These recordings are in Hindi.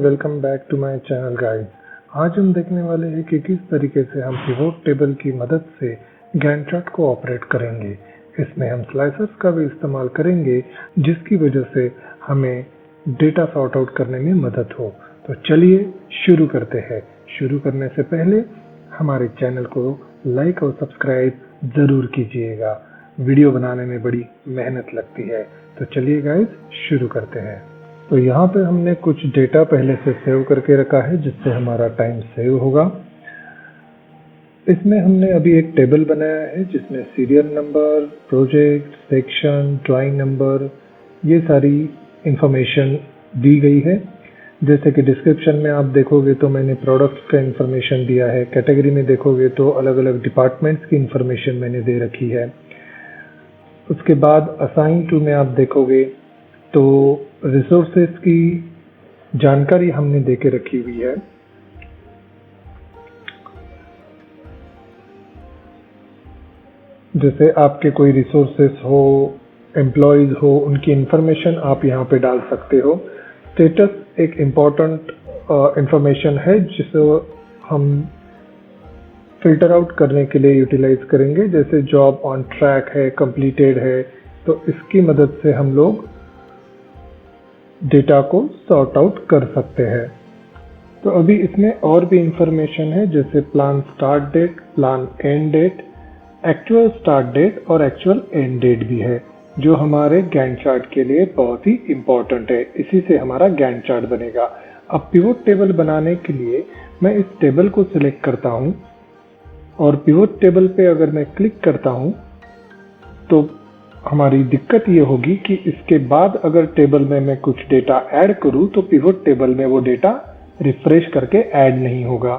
Welcome back to my channel guys. आज हम देखने वाले हैं कि किस तरीके से हम पिवोट टेबल की मदद से गैंट चार्ट को ऑपरेट करेंगे। इसमें हम स्लाइसर्स का भी इस्तेमाल करेंगे जिसकी वजह से हमें डेटा सॉर्ट आउट करने में मदद हो। तो चलिए शुरू करते हैं। शुरू करने से पहले हमारे चैनल को लाइक और सब्सक्राइब जरूर कीजिएगा। वीडियो बनाने में बड़ी मेहनत लगती है। तो चलिए गाइस शुरू करते हैं। तो यहाँ पे हमने कुछ डेटा पहले से सेव करके रखा है जिससे हमारा टाइम सेव होगा। इसमें हमने अभी एक टेबल बनाया है जिसमें serial number, project, section, drawing number ये सारी इंफॉर्मेशन दी गई है। जैसे कि डिस्क्रिप्शन में आप देखोगे तो मैंने प्रोडक्ट्स का इंफॉर्मेशन दिया है। कैटेगरी में देखोगे तो अलग अलग डिपार्टमेंट्स की इंफॉर्मेशन मैंने दे रखी है। उसके बाद असाइन टू में आप देखोगे तो रिसोर्सेज की जानकारी हमने देके रखी हुई है। जैसे आपके कोई रिसोर्सेज हो, एम्प्लॉयज हो, उनकी इंफॉर्मेशन आप यहाँ पे डाल सकते हो। स्टेटस एक इम्पॉर्टेंट इंफॉर्मेशन है जिसे हम फिल्टर आउट करने के लिए यूटिलाइज करेंगे। जैसे जॉब ऑन ट्रैक है, कंप्लीटेड है, तो इसकी मदद से हम लोग डेटा को सॉर्ट आउट कर सकते हैं। तो अभी इसमें और भी इंफॉर्मेशन है जैसे plan start date, plan end date, actual start date और एक्चुअल एंड डेट भी है जो हमारे गैंट चार्ट के लिए बहुत ही इम्पोर्टेंट है। इसी से हमारा गैंट चार्ट बनेगा। अब पिवोट टेबल बनाने के लिए मैं इस टेबल को सिलेक्ट करता हूँ और पिवोट टेबल पे अगर मैं क्लिक करता हूँ तो हमारी दिक्कत ये होगी कि इसके बाद अगर टेबल में मैं कुछ डेटा ऐड करूं तो पिवोट टेबल में वो डेटा रिफ्रेश करके ऐड नहीं होगा।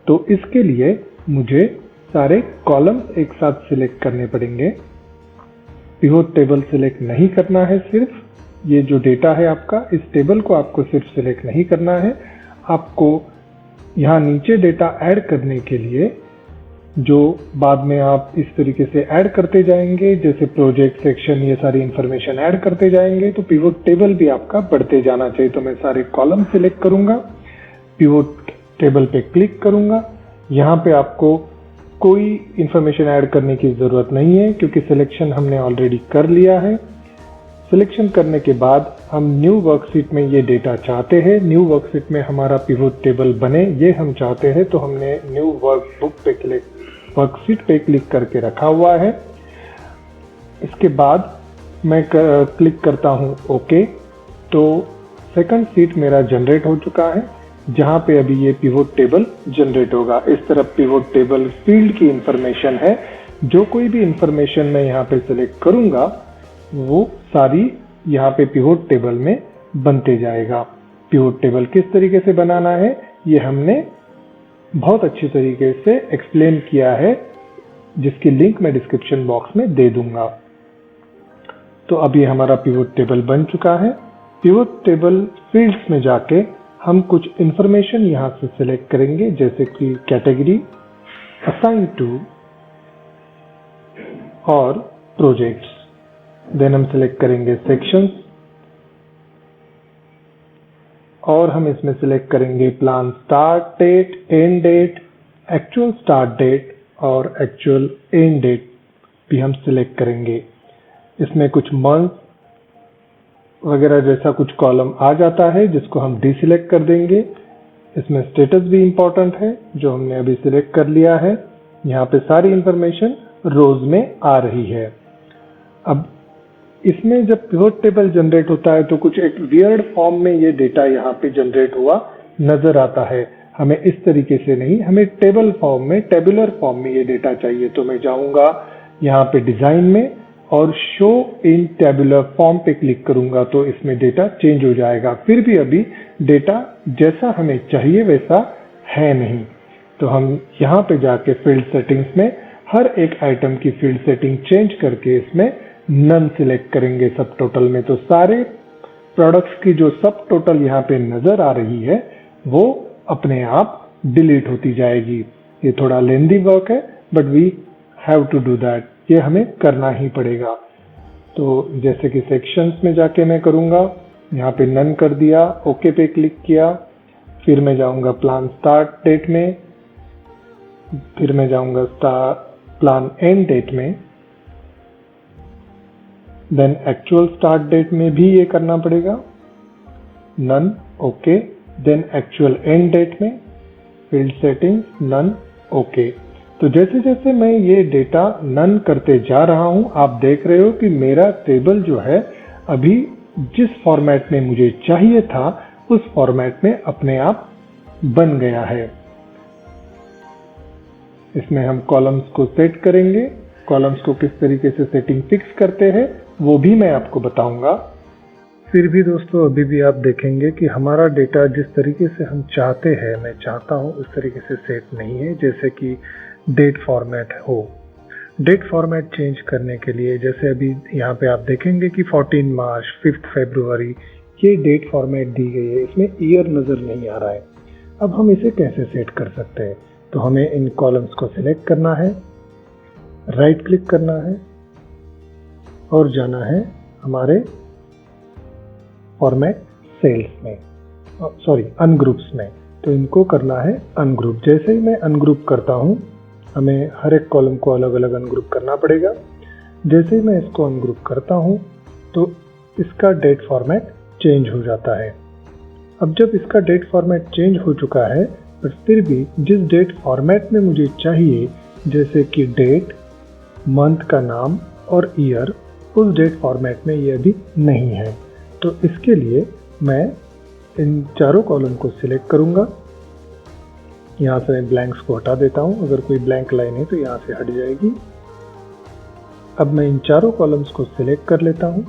तो इसके लिए मुझे सारे कॉलम्स एक साथ सिलेक्ट करने पड़ेंगे। पिवोट टेबल सिलेक्ट नहीं करना है, सिर्फ ये जो डेटा है आपका, इस टेबल को आपको सिर्फ सिलेक्ट नहीं करना है। आपको यहाँ नीचे डेटा ऐड करने के लिए जो बाद में आप इस तरीके से ऐड करते जाएंगे, जैसे प्रोजेक्ट, सेक्शन, ये सारी इंफॉर्मेशन ऐड करते जाएंगे तो पिवोट टेबल भी आपका बढ़ते जाना चाहिए। तो मैं सारे कॉलम सिलेक्ट करूंगा, पिवोट टेबल पे क्लिक करूंगा। यहाँ पे आपको कोई इंफॉर्मेशन ऐड करने की जरूरत नहीं है क्योंकि सिलेक्शन हमने ऑलरेडी कर लिया है। सिलेक्शन करने के बाद हम न्यू वर्कशीट में ये डेटा चाहते हैं, न्यू वर्कशीट में हमारा पिवोट टेबल बने ये हम चाहते हैं। तो हमने न्यू वर्कबुक पे वर्कशीट पे क्लिक करके रखा हुआ है। इसके बाद मैं क्लिक करता हूँ ओके। तो सेकंड शीट मेरा जनरेट हो चुका है जहाँ पे अभी ये पिवोट टेबल जनरेट होगा। इस तरफ पिवोट टेबल फील्ड की इंफॉर्मेशन है। जो कोई भी इंफॉर्मेशन मैं यहाँ पे सिलेक्ट करूंगा वो सारी यहाँ पे पिवोट टेबल में बनते जाएगा। पिवोट टेबल किस तरीके से बनाना है ये हमने बहुत अच्छी तरीके से एक्सप्लेन किया है जिसकी लिंक मैं डिस्क्रिप्शन बॉक्स में दे दूंगा। तो अब ये हमारा पिवोट टेबल बन चुका है। पिवोट टेबल फील्ड्स में जाके हम कुछ इंफॉर्मेशन यहाँ से सिलेक्ट करेंगे जैसे कि कैटेगरी, असाइन टू और प्रोजेक्ट्स। देन हम सिलेक्ट करेंगे सेक्शंस और हम इसमें सिलेक्ट करेंगे plan start date, end date, actual start date और एक्चुअल एंड डेट भी हम सिलेक्ट करेंगे। इसमें कुछ मंथ वगैरह जैसा कुछ कॉलम आ जाता है जिसको हम डिसिलेक्ट कर देंगे। इसमें स्टेटस भी इंपॉर्टेंट है जो हमने अभी सिलेक्ट कर लिया है। यहाँ पे सारी इंफॉर्मेशन रोज में आ रही है। अब इसमें जब पिवोट टेबल जनरेट होता है तो कुछ एक वियर्ड फॉर्म में ये डेटा यहाँ पे जनरेट हुआ नजर आता है। हमें इस तरीके से नहीं, हमें टेबल फॉर्म में, टेबुलर फॉर्म में ये डेटा चाहिए। तो मैं जाऊंगा यहाँ पे डिजाइन में और शो इन टेबुलर फॉर्म पे क्लिक करूंगा तो इसमें डेटा चेंज हो जाएगा। फिर भी अभी डेटा जैसा हमें चाहिए वैसा है नहीं। तो हम यहाँ पे जाके फील्ड सेटिंग्स में हर एक आइटम की फील्ड सेटिंग चेंज करके इसमें नन सिलेक्ट करेंगे सब टोटल में। तो सारे प्रोडक्ट्स की जो सब टोटल यहाँ पे नजर आ रही है वो अपने आप डिलीट होती जाएगी। ये थोड़ा लेंदी वर्क है but we have to do that, ये हमें करना ही पड़ेगा। तो जैसे कि सेक्शंस में जाके मैं करूंगा यहाँ पे नन कर दिया, ओके पे क्लिक किया, फिर मैं जाऊंगा प्लान स्टार्ट डेट में, फिर मैं जाऊंगा प्लान एंड डेट में, देन एक्चुअल स्टार्ट डेट में भी ये करना पड़ेगा, none, okay, then actual end date में फील्ड सेटिंग्स, नन, ओके। तो जैसे जैसे मैं ये डेटा नन करते जा रहा हूं, आप देख रहे हो कि मेरा टेबल जो है अभी जिस फॉर्मेट में मुझे चाहिए था उस फॉर्मेट में अपने आप बन गया है। इसमें हम कॉलम्स को सेट करेंगे, कॉलम्स को किस तरीके से सेटिंग फिक्स करते हैं वो भी मैं आपको बताऊंगा। फिर भी दोस्तों अभी भी आप देखेंगे कि हमारा डेटा जिस तरीके से हम चाहते हैं, मैं चाहता हूं उस तरीके से सेट नहीं है। जैसे कि डेट फॉर्मेट हो, डेट फॉर्मेट चेंज करने के लिए जैसे अभी यहाँ पे आप देखेंगे कि 14 मार्च, 5 फरवरी ये डेट फॉर्मेट दी गई है, इसमें ईयर नज़र नहीं आ रहा है। अब हम इसे कैसे सेट कर सकते हैं? तो हमें इन कॉलम्स को सिलेक्ट करना है, राइट क्लिक करना है और जाना है हमारे फॉर्मेट सेल्स में, सॉरी अनग्रुप्स में। तो इनको करना है अनग्रुप। जैसे ही मैं अनग्रुप करता हूं, हमें हर एक कॉलम को अलग अलग अनग्रुप करना पड़ेगा। जैसे ही मैं इसको अनग्रुप करता हूं तो इसका डेट फॉर्मेट चेंज हो जाता है। अब जब इसका डेट फॉर्मेट चेंज हो चुका है, पर फिर भी जिस डेट फॉर्मेट में मुझे चाहिए, जैसे कि डेट, मंथ का नाम और ईयर, उस डेट फॉर्मेट में ये अभी नहीं है। तो इसके लिए मैं इन चारों कॉलम को सिलेक्ट करूंगा। यहाँ से मैं ब्लैंक्स को हटा देता हूँ, अगर कोई ब्लैंक लाइन है तो यहाँ से हट जाएगी। अब मैं इन चारों कॉलम्स को सिलेक्ट कर लेता हूँ,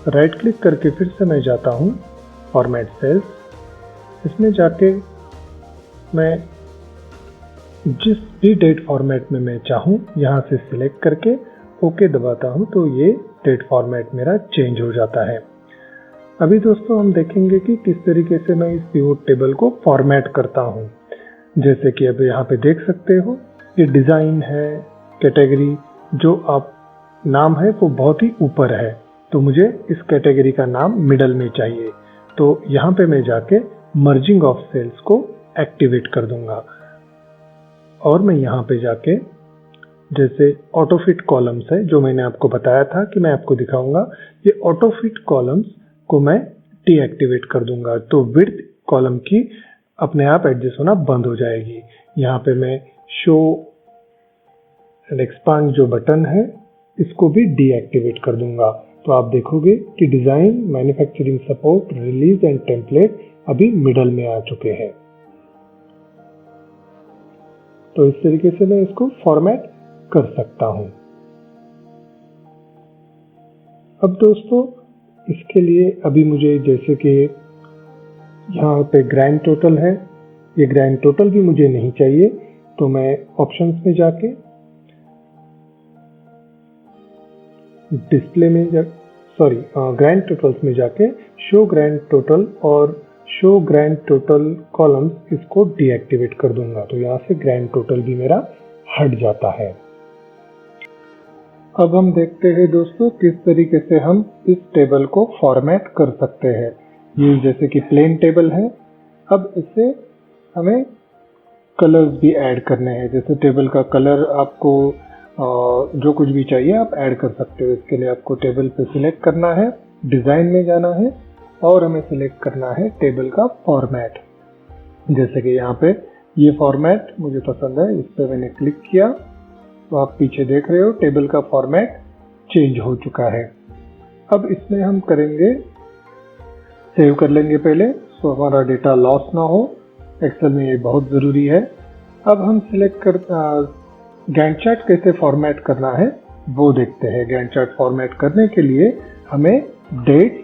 राइट क्लिक करके फिर से मैं जाता हूँ फॉर्मेट सेल्स। इसमें जाके मैं जिस भी डेट फॉर्मेट में मैं चाहूँ यहाँ से सिलेक्ट करके ओके दबाता हूँ, तो ये डेट फॉर्मेट मेरा चेंज हो जाता है। अभी दोस्तों हम देखेंगे कि किस तरीके से मैं इस पिवोट टेबल को फॉर्मेट करता हूँ। जैसे कि अब यहाँ पे देख सकते हो, ये डिज़ाइन है, कैटेगरी जो आप नाम है वो बहुत ही ऊपर है, तो मुझे इस कैटेगरी का नाम मिडल में चाहिए। तो यहाँ पे मैं जाके मर्जिंग ऑफ सेल्स को एक्टिवेट कर दूंगा और मैं यहाँ पे जाके जैसे ऑटोफिट कॉलम्स है जो मैंने आपको बताया था कि मैं आपको दिखाऊंगा, ये ऑटोफिट कॉलम्स को मैं डीएक्टिवेट कर दूंगा। तो विड्थ कॉलम की अपने आप एडजस्ट होना बंद हो जाएगी। यहाँ पे मैं शो एंड एक्सपांड जो बटन है इसको भी डीएक्टिवेट कर दूंगा। तो आप देखोगे कि design, manufacturing support, release and template अभी मिडल में आ चुके हैं। तो इस तरीके से मैं इसको फॉर्मेट कर सकता हूं। अब दोस्तों इसके लिए अभी मुझे जैसे कि यहाँ पे ग्रैंड टोटल है, ये ग्रैंड टोटल भी मुझे नहीं चाहिए, तो मैं ऑप्शंस में जाके डिस्प्ले में ग्रैंड टोटल्स में जाके शो ग्रैंड टोटल और शो ग्रैंड टोटल कॉलम्स इसको डीएक्टिवेट कर दूंगा। तो यहाँ से ग्रैंड टोटल भी मेरा हट जाता है। अब हम देखते हैं दोस्तों किस तरीके से हम इस टेबल को फॉर्मेट कर सकते हैं। ये जैसे कि प्लेन टेबल है, अब इसे हमें कलर्स भी ऐड करने हैं। जैसे टेबल का कलर आपको जो कुछ भी चाहिए आप ऐड कर सकते हो। इसके लिए आपको टेबल पे सिलेक्ट करना है, डिज़ाइन में जाना है और हमें सिलेक्ट करना है टेबल का फॉर्मेट। जैसे कि यहाँ पे ये फॉर्मेट मुझे पसंद है, इस पर मैंने क्लिक किया तो आप पीछे देख रहे हो टेबल का फॉर्मेट चेंज हो चुका है। अब इसमें हम करेंगे, सेव कर लेंगे पहले तो हमारा डेटा लॉस ना हो। एक्सेल में ये बहुत ज़रूरी है। अब हम सिलेक्ट कर गैंट चार्ट कैसे फॉर्मेट करना है वो देखते हैं। गैंट चार्ट फॉर्मेट करने के लिए हमें डेट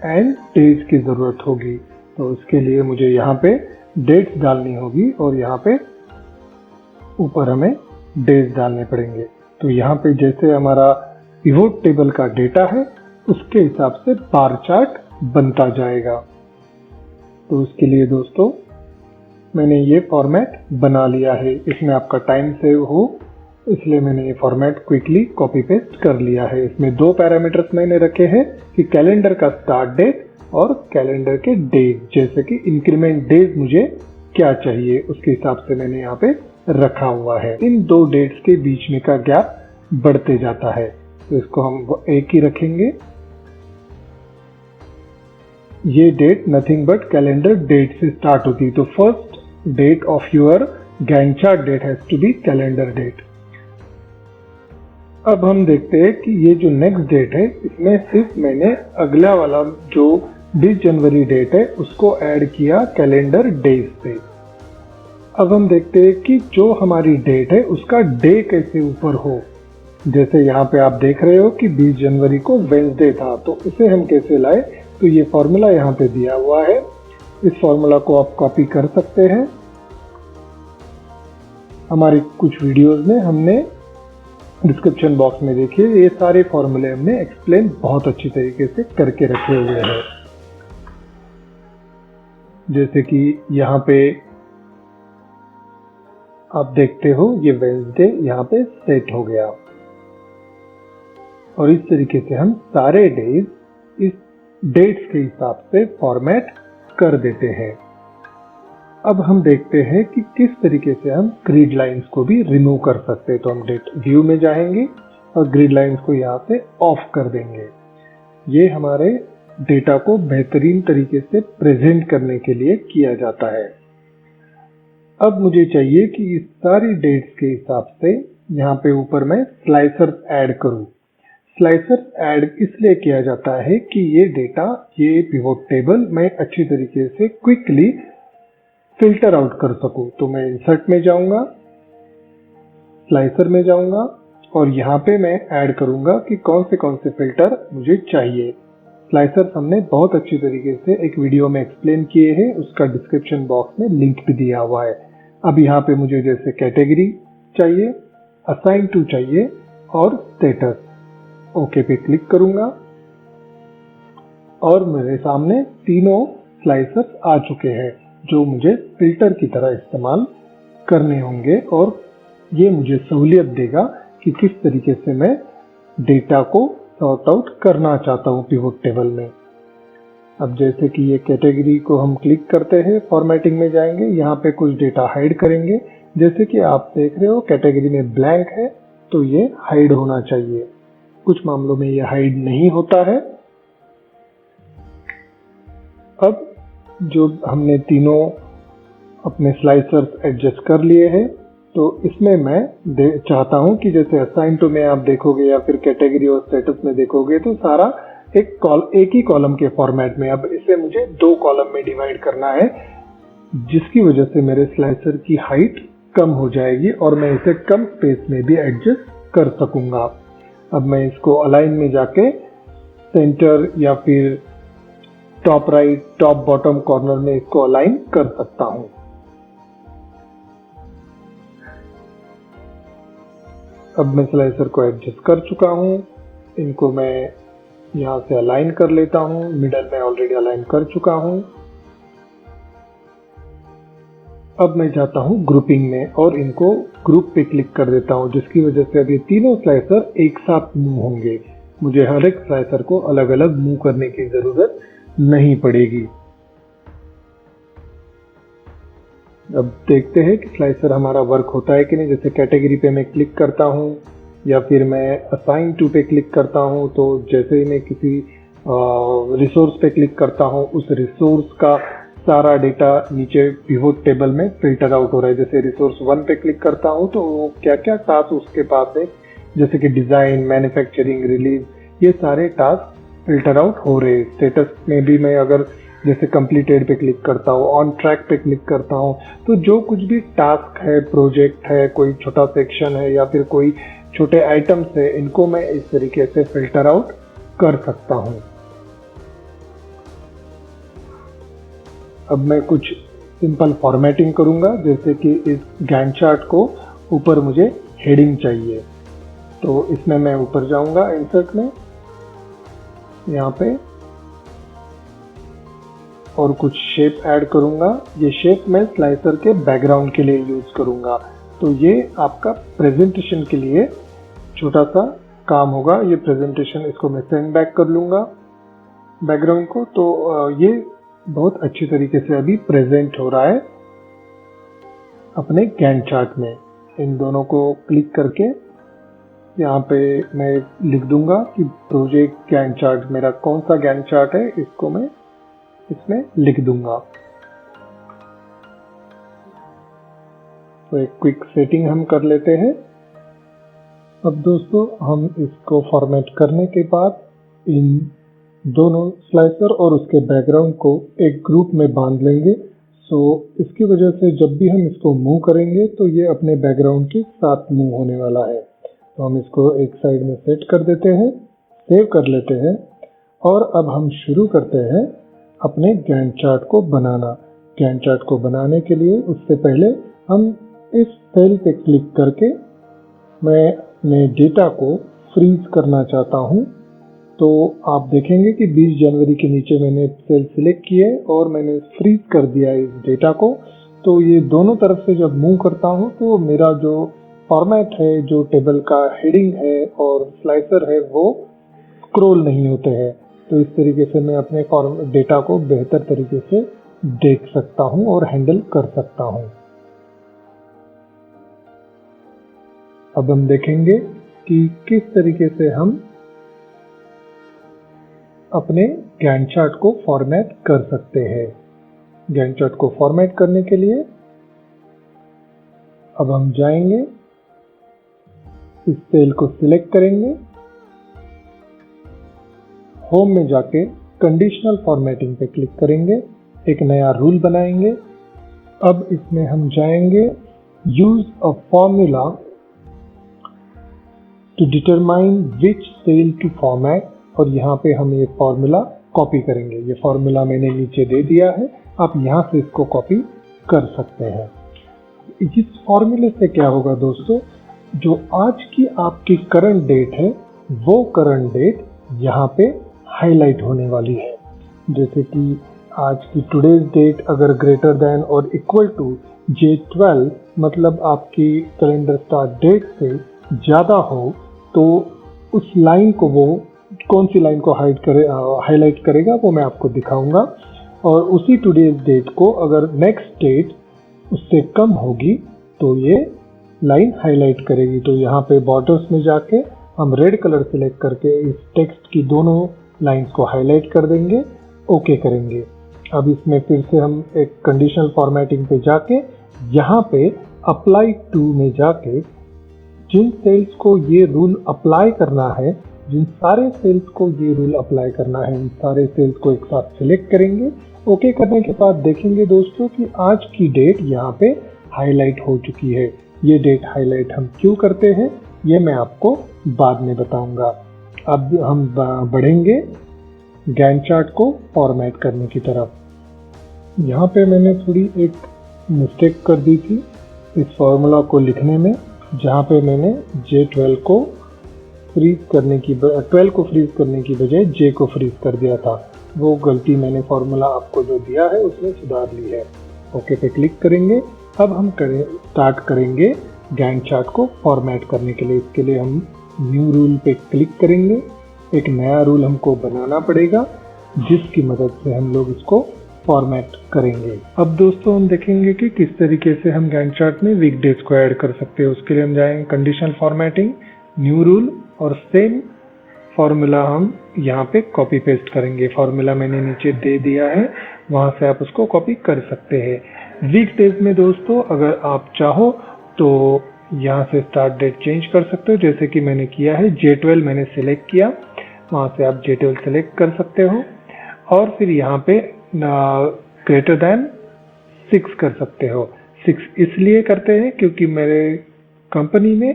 एंड डेज की ज़रूरत होगी। तो उसके लिए मुझे यहाँ पे डेट्स डालनी होगी और यहाँ पे ऊपर हमें डेज डालने पड़ेंगे। तो यहाँ पे जैसे हमारा पिवोट टेबल का डेटा है उसके हिसाब से बार चार्ट बनता जाएगा। तो उसके लिए दोस्तों मैंने ये फॉर्मेट बना लिया है। इसमें आपका टाइम सेव हो इसलिए मैंने ये फॉर्मेट क्विकली कॉपी पेस्ट कर लिया है। इसमें दो पैरामीटर्स मैंने रखे हैं कि कैलेंडर का स्टार्ट डेट और कैलेंडर के डेज, जैसे कि इंक्रीमेंट डेज मुझे क्या चाहिए उसके हिसाब से मैंने यहाँ पे रखा हुआ है। इन दो डेट्स के बीच में का गैप बढ़ते जाता है, तो इसको हम एक ही रखेंगे। ये date nothing but calendar date से स्टार्ट होती है, तो first date of your Gantt chart date has to be calendar date. अब हम देखते हैं कि ये जो नेक्स्ट डेट है इसमें सिर्फ मैंने अगला वाला जो 20 जनवरी डेट है उसको ऐड किया कैलेंडर डेज से। अब हम देखते हैं कि जो हमारी डेट है उसका डे कैसे ऊपर हो। जैसे यहाँ पे आप देख रहे हो कि 20 जनवरी को वेंसडे था, तो इसे हम कैसे लाए, तो ये फॉर्मूला यहाँ पे दिया हुआ है। इस फॉर्मूला को आप कॉपी कर सकते हैं। हमारी कुछ वीडियोस में हमने डिस्क्रिप्शन बॉक्स में देखिए, ये सारे फॉर्मूले हमने एक्सप्लेन बहुत अच्छी तरीके से करके रखे हुए हैं। जैसे कि यहाँ पे आप देखते हो ये वेंसडे यहाँ पे सेट हो गया, और इस तरीके से हम सारे डेज इस डेट्स के हिसाब से फॉर्मेट कर देते हैं। अब हम देखते हैं कि किस तरीके से हम ग्रिड लाइंस को भी रिमूव कर सकते हैं। तो हम डेट व्यू में जाएंगे और ग्रिड लाइंस को यहाँ से ऑफ कर देंगे। ये हमारे डेटा को बेहतरीन तरीके से प्रेजेंट करने के लिए किया जाता है। अब मुझे चाहिए कि इस सारी डेट्स के हिसाब से यहाँ पे ऊपर मैं स्लाइसर्स ऐड करूँ। स्लाइसर्स ऐड इसलिए किया जाता है कि ये डेटा, ये पिवोट टेबल मैं अच्छी तरीके से क्विकली फिल्टर आउट कर सकूं। तो मैं इंसर्ट में जाऊंगा, स्लाइसर में जाऊंगा और यहाँ पे मैं ऐड करूंगा कि कौन से फिल्टर मुझे चाहिए। स्लाइसर हमने बहुत अच्छी तरीके से एक वीडियो में एक्सप्लेन किए हैं, उसका डिस्क्रिप्शन बॉक्स में लिंक भी दिया हुआ है। अब यहाँ पे मुझे जैसे कैटेगरी चाहिए, असाइन टू चाहिए और स्टेटस, ओके पे क्लिक करूंगा और मेरे सामने तीनों स्लाइसर्स आ चुके हैं जो मुझे फिल्टर की तरह इस्तेमाल करने होंगे, और ये मुझे सहूलियत देगा कि किस तरीके से मैं डेटा को सॉर्ट आउट करना चाहता हूँ पिवोट टेबल में। अब जैसे कि ये कैटेगरी को हम क्लिक करते हैं, फॉर्मेटिंग में जाएंगे, यहाँ पे कुछ डेटा हाइड करेंगे। जैसे कि आप देख रहे हो कैटेगरी में ब्लैंक है, तो ये हाइड होना चाहिए। कुछ मामलों में ये हाइड नहीं होता है। अब जो हमने तीनों अपने स्लाइसर्स एडजस्ट कर लिए हैं, तो इसमें मैं चाहता हूं कि जैसे असाइन टू में आप देखोगे या फिर कैटेगरी और स्टेटस में देखोगे तो सारा एक ही कॉलम के फॉर्मेट में। अब इसे मुझे 2 कॉलम में डिवाइड करना है, जिसकी वजह से मेरे स्लाइसर की हाइट कम हो जाएगी और मैं इसे कम स्पेस में भी एडजस्ट कर सकूंगा। अब मैं इसको अलाइन में जाके सेंटर या फिर top right, top bottom corner में इसको अलाइन कर सकता हूं। अब मैं स्लाइसर को एडजस्ट कर चुका हूं, इनको मैं यहां से अलाइन कर लेता हूं। मिडल में ऑलरेडी अलाइन कर चुका हूं। अब मैं जाता हूं ग्रुपिंग में और इनको ग्रुप पे क्लिक कर देता हूं, जिसकी वजह से अब ये तीनों स्लाइसर एक साथ मूव होंगे। मुझे हर एक स्लाइसर को अलग अलग मूव करने की जरूरत नहीं पड़ेगी। अब देखते हैं कि स्लाइसर हमारा वर्क होता है कि नहीं। जैसे कैटेगरी पे मैं क्लिक करता हूं या फिर मैं असाइन टू पे क्लिक करता हूं, तो जैसे ही मैं किसी रिसोर्स पे क्लिक करता हूं, उस रिसोर्स का सारा डेटा नीचे पिवोट टेबल में फिल्टर आउट हो रहा है। जैसे रिसोर्स 1 पे क्लिक करता हूं तो क्या क्या टास्क उसके पास है, जैसे कि डिजाइन, मैन्युफैक्चरिंग, रिलीज, ये सारे टास्क फिल्टर आउट हो रहे हैं। स्टेटस में भी मैं अगर जैसे कंप्लीटेड पे क्लिक करता हूँ, ऑन ट्रैक पे क्लिक करता हूँ, तो जो कुछ भी टास्क है, प्रोजेक्ट है, कोई छोटा सेक्शन है या फिर कोई छोटे आइटम्स है, इनको मैं इस तरीके से फिल्टर आउट कर सकता हूँ। अब मैं कुछ सिंपल फॉर्मेटिंग करूंगा, जैसे कि इस गैंट चार्ट को ऊपर मुझे हेडिंग चाहिए, तो इसमें मैं ऊपर जाऊंगा इंसर्ट में, यहाँ पे, और कुछ शेप ऐड करूंगा। ये शेप मैं स्लाइसर के बैकग्राउंड के लिए यूज करूंगा। तो ये आपका प्रेजेंटेशन के लिए छोटा सा काम होगा। ये प्रेजेंटेशन, इसको मैं सेंड बैक कर लूंगा। बैकग्राउंड को। तो ये बहुत अच्छी तरीके से अभी प्रेजेंट हो रहा है अपने गैंट चार्ट में। इन दोनों को क्लिक करके यहाँ पे मैं लिख दूंगा कि प्रोजेक्ट गैंट चार्ट, मेरा कौन सा गैंट चार्ट है, इसको मैं इसमें लिख दूंगा। तो एक क्विक सेटिंग हम कर लेते हैं। अब दोस्तों हम इसको फॉर्मेट करने के बाद इन दोनों स्लाइसर और उसके बैकग्राउंड को एक ग्रुप में बांध लेंगे। सो इसकी वजह से जब भी हम इसको मूव करेंगे तो ये अपने बैकग्राउंड के साथ मूव होने वाला है। तो हम इसको एक साइड में सेट कर देते हैं, सेव कर लेते हैं और अब हम शुरू करते हैं अपने गैंट चार्ट को बनाना। गैंट चार्ट को बनाने के लिए उससे पहले हम इस सेल पे क्लिक करके मैं अपने डेटा को फ्रीज करना चाहता हूं। तो आप देखेंगे कि 20 जनवरी के नीचे मैंने सेल सिलेक्ट किए और मैंने फ्रीज कर दिया इस डेटा को। तो ये दोनों तरफ से जब मूव करता हूं तो मेरा जो फॉर्मेट है, जो टेबल का हेडिंग है और स्लाइसर है, वो स्क्रॉल नहीं होते हैं। तो इस तरीके से मैं अपने डेटा को बेहतर तरीके से देख सकता हूं और हैंडल कर सकता हूं। अब हम देखेंगे कि किस तरीके से हम अपने गैंट चार्ट को फॉर्मेट कर सकते हैं। गैंट चार्ट को फॉर्मेट करने के लिए अब हम जाएंगे, इस सेल को सिलेक्ट करेंगे, होम में जाके कंडीशनल फॉर्मेटिंग पे क्लिक करेंगे, एक नया रूल बनाएंगे। अब इसमें हम जाएंगे use a formula to determine which cell to format, और यहाँ पे हम ये फॉर्मूला कॉपी करेंगे। ये फॉर्मूला मैंने नीचे दे दिया है, आप यहाँ से इसको कॉपी कर सकते हैं। इस फॉर्मूले से क्या होगा दोस्तों, जो आज की आपकी करंट डेट है वो करंट डेट यहाँ पे हाईलाइट होने वाली है। जैसे कि आज की टुडेज डेट अगर ग्रेटर देन और इक्वल टू J12 मतलब आपकी कैलेंडर स्टार्ट डेट से ज़्यादा हो तो उस लाइन को वो कौन सी लाइन को हाईलाइट करेगा वो मैं आपको दिखाऊंगा। और उसी टुडेज डेट को अगर नेक्स्ट डेट उससे कम होगी तो ये लाइन हाईलाइट करेगी। तो यहाँ पे बॉर्डर्स में जाके हम रेड कलर सिलेक्ट करके इस टेक्स्ट की दोनों लाइंस को हाईलाइट कर देंगे, ओके करेंगे। अब इसमें फिर से हम एक कंडीशनल फॉर्मेटिंग पे जाके यहाँ पे अप्लाई टू में जाके जिन सेल्स को ये रूल अप्लाई करना है, जिन सारे सेल्स को ये रूल अप्लाई करना है, उन सारे सेल्स को एक साथ सिलेक्ट करेंगे। ओके करने के बाद देखेंगे दोस्तों कि आज की डेट यहाँ पे हाईलाइट हो चुकी है। ये डेट हाईलाइट हम क्यों करते हैं ये मैं आपको बाद में बताऊंगा। अब हम बढ़ेंगे गैंट चार्ट को फॉर्मेट करने की तरफ। यहाँ पे मैंने थोड़ी एक मिस्टेक कर दी थी इस फॉर्मूला को लिखने में, जहाँ पे मैंने J12 को फ्रीज करने की 12 को फ्रीज करने की बजाय J को फ्रीज कर दिया था। वो गलती मैंने फॉर्मूला आपको जो दिया है उसमें सुधार ली है। ओके पे क्लिक करेंगे। अब हम स्टार्ट करेंगे गैंट चार्ट को फॉर्मेट करने के लिए। इसके लिए हम न्यू रूल पे क्लिक करेंगे। एक नया रूल हमको बनाना पड़ेगा जिसकी मदद से हम लोग इसको फॉर्मेट करेंगे। अब दोस्तों हम देखेंगे कि किस तरीके से हम गैंट चार्ट में वीक डेज को ऐड कर सकते हैं। उसके लिए हम जाएंगे कंडीशनल फॉर्मेटिंग, न्यू रूल और सेम फॉर्मूला हम यहाँ पे कॉपी पेस्ट करेंगे। फॉर्मूला मैंने नीचे दे दिया है, वहां से आप उसको कॉपी कर सकते हैं। वीक डेज में दोस्तों अगर आप चाहो तो यहाँ से स्टार्ट डेट चेंज कर सकते हो, जैसे कि मैंने किया है। J12 मैंने सिलेक्ट किया, वहां से आप J12 सिलेक्ट कर सकते हो और फिर यहाँ पे ग्रेटर देन 6 कर सकते हो। 6 इसलिए करते हैं क्योंकि मेरे कंपनी में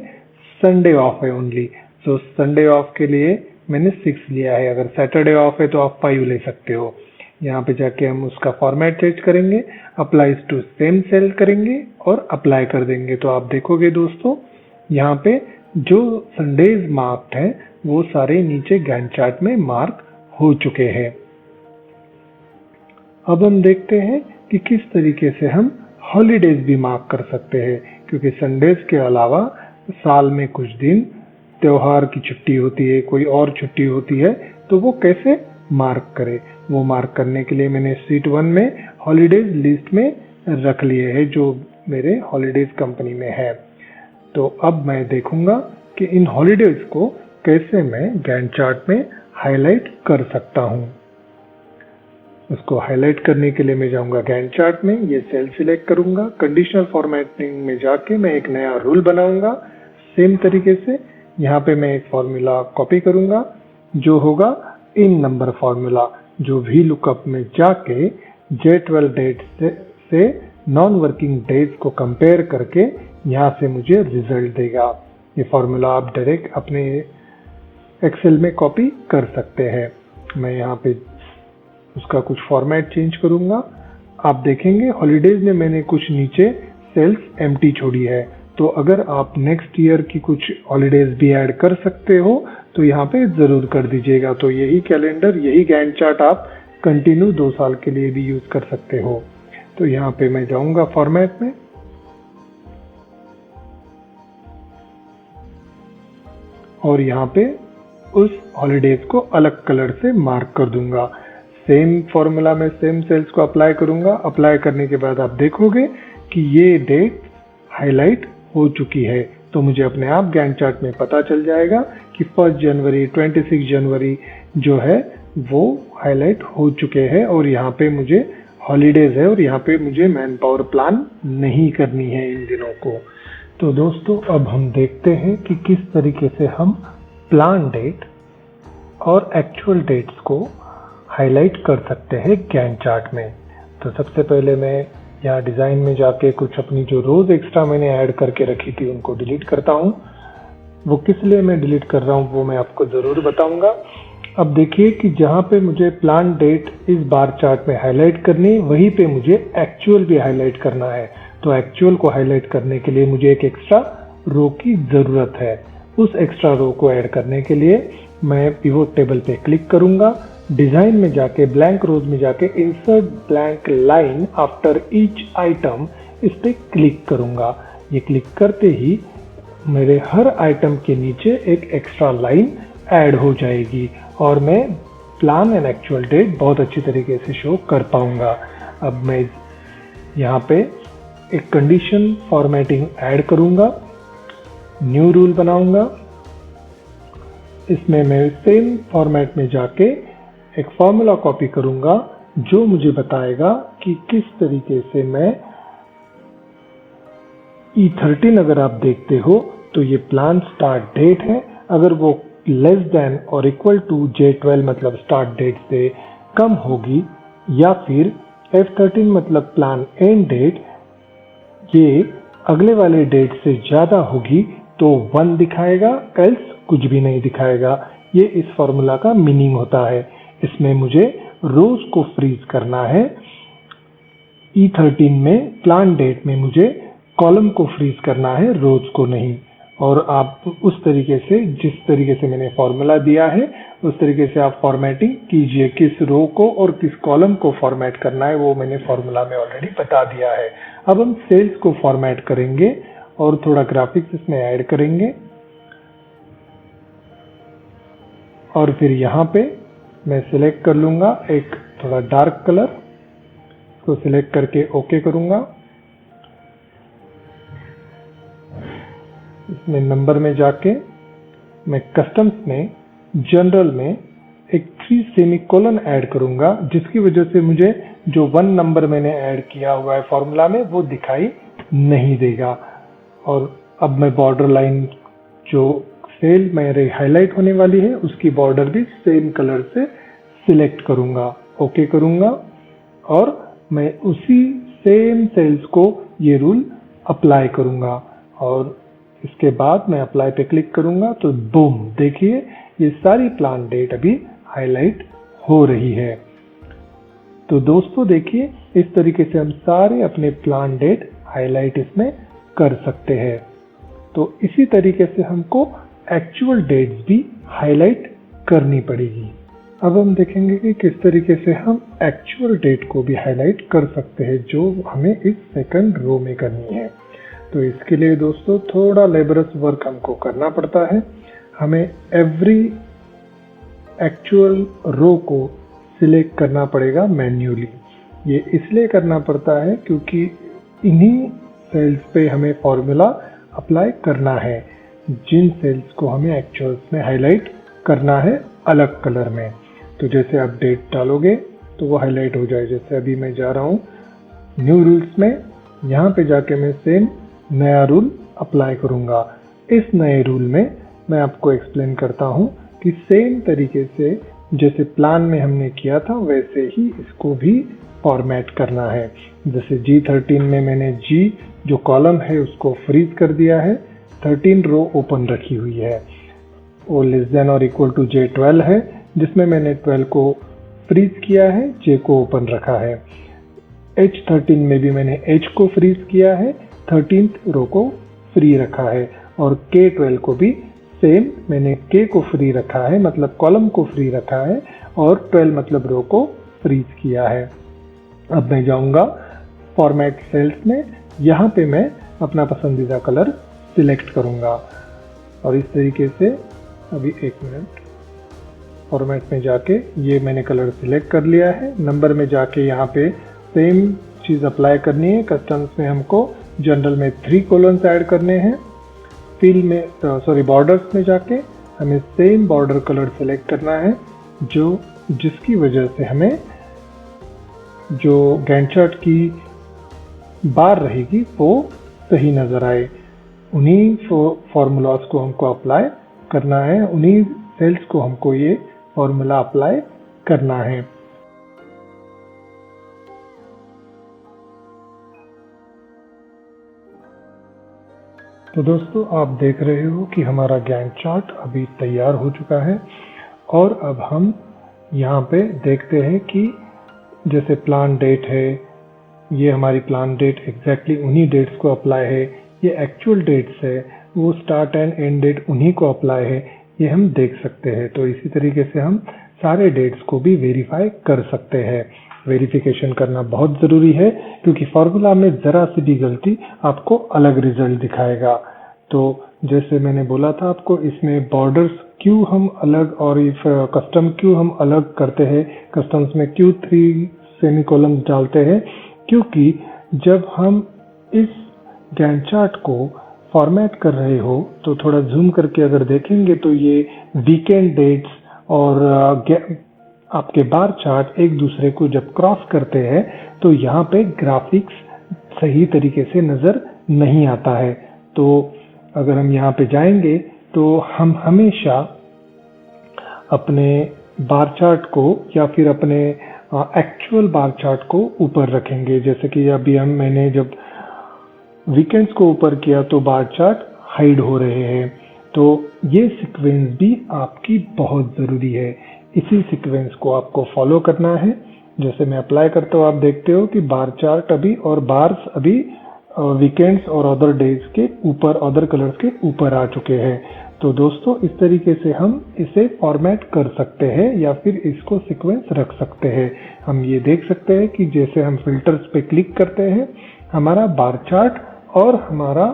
संडे ऑफ है ओनली, सो संडे ऑफ के लिए मैंने 6 लिया है। अगर सैटरडे ऑफ है तो आप 5 ले सकते हो। यहाँ पे जाके हम उसका फॉर्मेट चेंज करेंगे, अप्लाइज टू सेम सेल करेंगे और अप्लाई कर देंगे। तो आप देखोगे दोस्तों यहाँ पे जो संडेज मार्क्ड है वो सारे नीचे गैंट चार्ट में मार्क हो चुके हैं। अब हम देखते हैं कि किस तरीके से हम हॉलीडेज भी मार्क कर सकते हैं, क्योंकि संडेज के अलावा साल में कुछ दिन त्योहार की छुट्टी होती है, कोई और छुट्टी होती है, तो वो कैसे मार्क करे। वो मार्क करने के लिए मैंने शीट 1 में हॉलीडेज लिस्ट में रख लिए है जो मेरे हॉलीडेज कंपनी में है। तो अब मैं देखूंगा कि इन हॉलीडेज को कैसे मैं गैंट चार्ट में हाईलाइट कर सकता हूं। उसको हाईलाइट करने के लिए मैं जाऊंगा गैंट चार्ट में, ये सेल सिलेक्ट करूंगा, कंडीशनल फॉर्मेटिंग में जाके मैं एक नया रूल बनाऊंगा। सेम तरीके से यहाँ पे मैं एक फॉर्मूला कॉपी करूंगा जो होगा इन नंबर फॉर्मूला, जो वी लुकअप में जाके J12 डेट से नॉन वर्किंग डेज को कंपेयर करके यहाँ से मुझे रिजल्ट देगा। ये फॉर्मूला आप डायरेक्ट अपने एक्सेल में कॉपी कर सकते हैं। मैं यहाँ पे उसका कुछ फॉर्मेट चेंज करूंगा। आप देखेंगे हॉलीडेज में मैंने कुछ नीचे सेल्स एम्प्टी छोड़ी है, तो अगर आप नेक्स्ट ईयर की कुछ हॉलीडेज भी ऐड कर सकते हो तो यहाँ पे जरूर कर दीजिएगा। तो यही कैलेंडर, यही गैंट चार्ट आप कंटिन्यू 2 साल के लिए भी यूज कर सकते हो। तो यहाँ पे मैं जाऊंगा फॉर्मेट में और यहाँ पे उस हॉलीडेज को अलग कलर से मार्क कर दूंगा। सेम फॉर्मूला में सेम सेल्स को अप्लाई करूंगा। अप्लाई करने के बाद आप देखोगे कि ये डेट हाईलाइट हो चुकी है। तो मुझे अपने आप गैंट चार्ट में पता चल जाएगा कि 1 जनवरी 26 जनवरी जो है वो हाईलाइट हो चुके हैं और यहाँ पे मुझे हॉलीडेज है और यहाँ पे मुझे मैन पावर प्लान नहीं करनी है इन दिनों को। तो दोस्तों अब हम देखते हैं कि किस तरीके से हम प्लान डेट और एक्चुअल डेट्स को हाईलाइट कर सकते हैं गैंट चार्ट में। तो सबसे पहले मैं यहाँ डिज़ाइन में जाके कुछ अपनी जो रोज एक्स्ट्रा मैंने ऐड करके रखी थी उनको डिलीट करता हूँ। वो किस लिए मैं डिलीट कर रहा हूँ वो मैं आपको ज़रूर बताऊँगा। अब देखिए कि जहाँ पे मुझे प्लान डेट इस बार चार्ट में हाईलाइट करनी, वहीं पे मुझे एक्चुअल भी हाईलाइट करना है। तो एक्चुअल को हाईलाइट करने के लिए मुझे एक एक्स्ट्रा रो की ज़रूरत है। उस एक्स्ट्रा रो को ऐड करने के लिए मैं पिवोट टेबल पे क्लिक करूंगा, डिजाइन में जाके ब्लैंक रोज में जाके insert blank line after each item इस पे क्लिक करूंगा। ये क्लिक करते ही मेरे हर आइटम के नीचे एक एक्स्ट्रा लाइन ऐड हो जाएगी और मैं प्लान एंड एक्चुअल डेट बहुत अच्छी तरीके से शो कर पाऊंगा। अब मैं यहाँ पे एक कंडीशन फॉर्मेटिंग ऐड करूंगा, न्यू रूल बनाऊंगा। इसमें मैं सेम फॉर्मेट में जाके एक फॉर्मूला कॉपी करूंगा जो मुझे बताएगा कि किस तरीके से मैं E13 अगर आप देखते हो तो ये प्लान स्टार्ट डेट है। अगर वो लेस देन और इक्वल टू J12 मतलब स्टार्ट डेट से कम होगी या फिर F13 मतलब प्लान एंड डेट ये अगले वाले डेट से ज्यादा होगी तो 1 दिखाएगा, एल्स कुछ भी नहीं दिखाएगा। ये इस फॉर्मूला का मीनिंग होता है। इसमें मुझे रोज को फ्रीज करना है। E13 में प्लान डेट में मुझे कॉलम को फ्रीज करना है, रोज को नहीं। और आप उस तरीके से, जिस तरीके से मैंने फॉर्मूला दिया है उस तरीके से आप फॉर्मेटिंग कीजिए। किस रो को और किस कॉलम को फॉर्मेट करना है वो मैंने फॉर्मूला में ऑलरेडी बता दिया है। अब हम सेल्स को फॉर्मेट करेंगे और थोड़ा ग्राफिक्स इसमें ऐड करेंगे और फिर यहाँ पे मैं सिलेक्ट कर लूंगा एक थोड़ा डार्क कलर, को सिलेक्ट करके ओके करूंगा। इसमें नंबर में जाके मैं कस्टम्स में जनरल में एक 3 सेमीकोलन ऐड करूंगा, जिसकी वजह से मुझे जो 1 नंबर मैंने ऐड किया हुआ है फॉर्मूला में वो दिखाई नहीं देगा। और अब मैं बॉर्डर लाइन जो सेल मेरे हाईलाइट होने वाली है उसकी बॉर्डर भी सेम कलर से सिलेक्ट करूंगा, ओके करूंगा और मैं उसी सेम सेल्स को ये रूल अप्लाई करूंगा और इसके बाद मैं अप्लाई पे क्लिक करूंगा तो बूम, देखिए ये सारी प्लान डेट अभी हाईलाइट हो रही है। तो दोस्तों देखिए इस तरीके से हम सारे अपने प्लान डेट हाईलाइट इसमें कर सकते हैं। तो इसी तरीके से हमको एक्चुअल डेट्स भी हाईलाइट करनी पड़ेगी। अब हम देखेंगे कि किस तरीके से हम एक्चुअल डेट को भी हाईलाइट कर सकते हैं जो हमें इस सेकंड रो में करनी है। तो इसके लिए दोस्तों थोड़ा लेबरस वर्क हमको करना पड़ता है। हमें एवरी एक्चुअल रो को सिलेक्ट करना पड़ेगा मैन्युअली। ये इसलिए करना पड़ता है क्योंकि इन्हीं सेल्स पे हमें फॉर्मूला अप्लाई करना है, जिन सेल्स को हमें एक्चुअल्स में हाईलाइट करना है अलग कलर में। तो जैसे आप डेट डालोगे तो वो हाईलाइट हो जाए। जैसे अभी मैं जा रहा हूँ न्यू रूल्स में, यहाँ पे जाके मैं सेम नया रूल अप्लाई करूँगा। इस नए रूल में मैं आपको एक्सप्लेन करता हूँ कि सेम तरीके से जैसे प्लान में हमने किया था वैसे ही इसको भी फॉर्मेट करना है। जैसे G13 में मैंने G जो कॉलम है उसको फ्रीज कर दिया है, 13 रो ओपन रखी हुई है। वो लेस देन और इक्वल टू J12 है जिसमें मैंने 12 को फ्रीज किया है, J को ओपन रखा है। H13 में भी मैंने H को फ्रीज किया है, 13th रो को फ्री रखा है। और K12 को भी सेम मैंने K को फ्री रखा है, मतलब कॉलम को फ्री रखा है, और 12 मतलब रो को फ्रीज किया है। अब मैं जाऊंगा फॉर्मेट सेल्स में, यहाँ पे मैं अपना पसंदीदा कलर सिलेक्ट करूंगा और इस तरीके से अभी 1 मिनट फॉर्मेट में जाके ये मैंने कलर सिलेक्ट कर लिया है। नंबर में जाके यहाँ पे सेम चीज़ अप्लाई करनी है। कस्टम्स में हमको जनरल में 3 कॉलम्स ऐड करने हैं। फिल में बॉर्डर्स में जाके हमें सेम बॉर्डर कलर सेलेक्ट करना है जिसकी वजह से हमें जो गैंट चार्ट की बार रहेगी वो सही नज़र आए। उन्हीं फॉर्मूलाज को हमको अप्लाई करना है, उन्हीं सेल्स को हमको ये फॉर्मूला अप्लाई करना है। तो दोस्तों आप देख रहे हो कि हमारा गैंट चार्ट अभी तैयार हो चुका है और अब हम यहाँ पे देखते हैं कि जैसे प्लान डेट है, ये हमारी प्लान डेट एग्जैक्टली उन्हीं डेट्स को अप्लाई है। ये एक्चुअल डेट्स है, वो स्टार्ट एंड एंड डेट उन्हीं को अप्लाई है, ये हम देख सकते हैं। तो इसी तरीके से हम सारे डेट्स को भी वेरीफाई कर सकते हैं। वेरिफिकेशन करना बहुत ज़रूरी है क्योंकि फार्मूला में ज़रा सी भी गलती आपको अलग रिजल्ट दिखाएगा। तो जैसे मैंने बोला था आपको, इसमें बॉर्डर्स क्यों हम अलग और इफ कस्टम क्यों हम अलग करते हैं, कस्टम्स में क्यों 3 सेमीकोलन्स डालते हैं, क्योंकि जब हम इस गैंट चार्ट को फॉर्मेट कर रहे हो तो थोड़ा जूम करके अगर देखेंगे तो ये वीकेंड डेट्स और आपके बार चार्ट एक दूसरे को जब क्रॉस करते हैं तो यहाँ पे ग्राफिक्स सही तरीके से नज़र नहीं आता है। तो अगर हम यहाँ पे जाएंगे तो हम हमेशा अपने बार चार्ट को या फिर अपने एक्चुअल बार चार्ट को ऊपर रखेंगे। जैसे कि अभी मैंने जब वीकेंड्स को ऊपर किया तो बार चार्ट हाइड हो रहे हैं। तो ये सीक्वेंस भी आपकी बहुत ज़रूरी है। इसी सीक्वेंस को आपको फॉलो करना है। जैसे मैं अप्लाई करता हूँ, आप देखते हो कि बार चार्ट अभी और बार्स अभी वीकेंड्स और अदर डेज के ऊपर, अदर कलर्स के ऊपर आ चुके हैं। तो दोस्तों इस तरीके से हम इसे फॉर्मेट कर सकते हैं या फिर इसको सीक्वेंस रख सकते हैं। हम ये देख सकते हैं कि जैसे हम फिल्टर्स पे क्लिक करते हैं, हमारा बार चार्ट और हमारा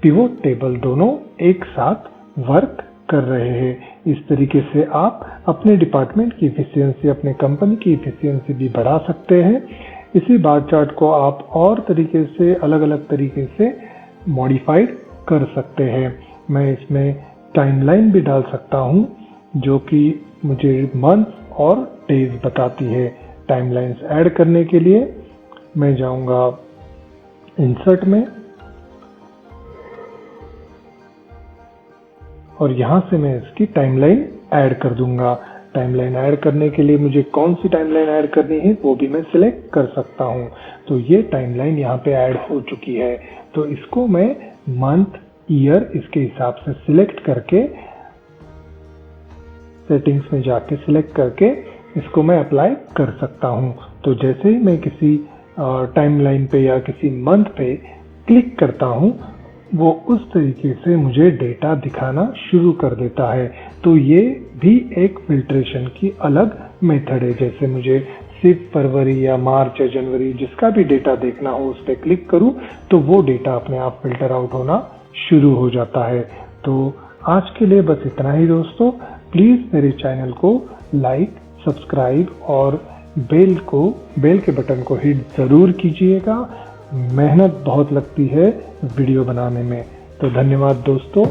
पिवोट टेबल दोनों एक साथ वर्क कर रहे हैं। इस तरीके से आप अपने डिपार्टमेंट की एफिशिएंसी, अपने कंपनी की एफिशिएंसी भी बढ़ा सकते हैं। इसी बार चार्ट को आप और तरीके से, अलग अलग तरीके से मॉडिफाइड कर सकते हैं। मैं इसमें टाइमलाइन भी डाल सकता हूं जो कि मुझे मंथ और डेज बताती है। टाइमलाइंस ऐड करने के लिए मैं जाऊंगा इंसर्ट में और यहां से मैं इसकी टाइमलाइन ऐड कर दूंगा। टाइमलाइन ऐड करने के लिए मुझे कौन सी टाइमलाइन ऐड करनी है वो भी मैं सिलेक्ट कर सकता हूं। तो ये टाइमलाइन यहाँ पे ऐड हो चुकी है। तो इसको मैं मंथ, ईयर इसके हिसाब से सिलेक्ट करके, सेटिंग्स में जाके सिलेक्ट करके इसको मैं अप्लाई कर सकता हूं। तो जैसे ही मैं किसी टाइमलाइन पे या किसी मंथ पे क्लिक करता हूं, वो उस तरीके से मुझे डेटा दिखाना शुरू कर देता है। तो ये भी एक फिल्ट्रेशन की अलग मेथड है। जैसे मुझे सिर्फ फरवरी या मार्च या जनवरी जिसका भी डेटा देखना हो उस पर क्लिक करूं तो वो डेटा अपने आप फिल्टर आउट होना शुरू हो जाता है। तो आज के लिए बस इतना ही दोस्तों। प्लीज़ मेरे चैनल को लाइक, सब्सक्राइब और बेल के बटन को हिट ज़रूर कीजिएगा। मेहनत बहुत लगती है वीडियो बनाने में। तो धन्यवाद दोस्तों।